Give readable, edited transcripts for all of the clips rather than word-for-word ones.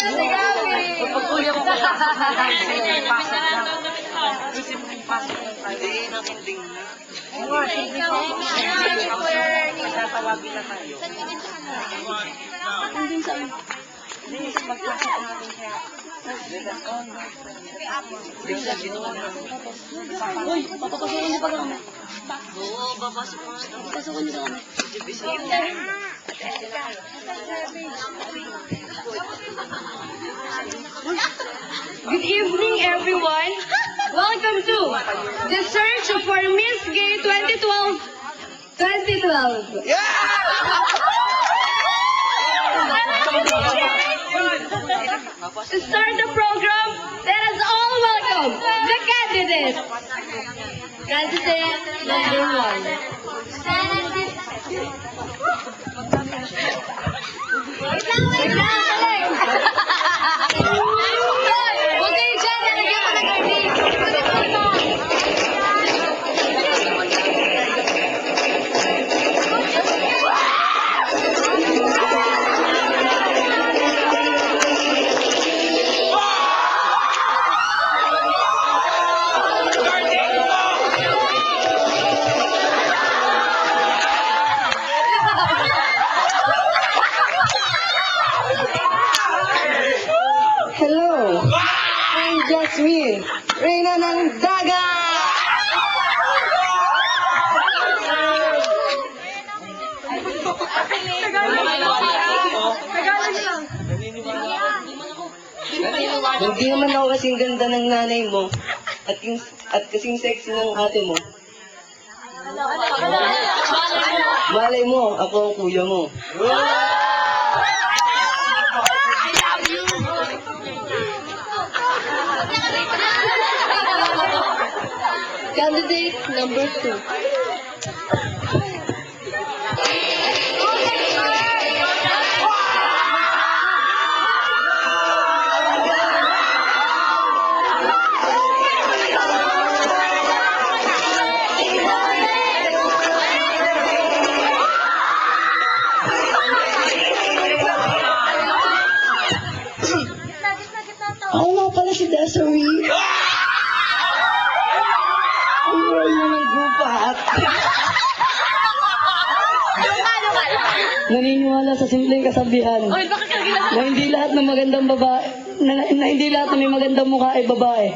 Pagkuya ko pasok na. Gusto mo yung pasok ng Friday, nakinding na. Tatawagin na tayo. Hindi sa magpasok natin kaya. Uy, papapasukin niyo pa kami. Oo, babasok mo na. Papapasukin niyo pa kami. Good evening, everyone. Welcome to the search for Miss Gay 2012. 2012. To start the program, let us all welcome the candidates. Candidate number 1. Okay, dyan, nalagyan ko ng garlic. Hello, I'm Jasmine, Reyna ng Dagat! Hindi naman ako kasing ganda ng nanay mo at kasing sexy ng ate mo. Malay mo, ako ang kuya mo. Candidate number 2. Ako nga pala si Desiree. Ay, yung gupat. Naniniwala sa simpleng kasabihan na hindi lahat ng magandang babae, na hindi lahat ng may magandang mukha ay babae.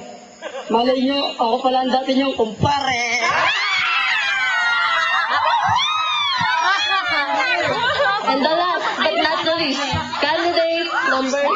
Malay nyo, ako pala ang dati nyong kumpare. And the last but not the least, candidate number 3.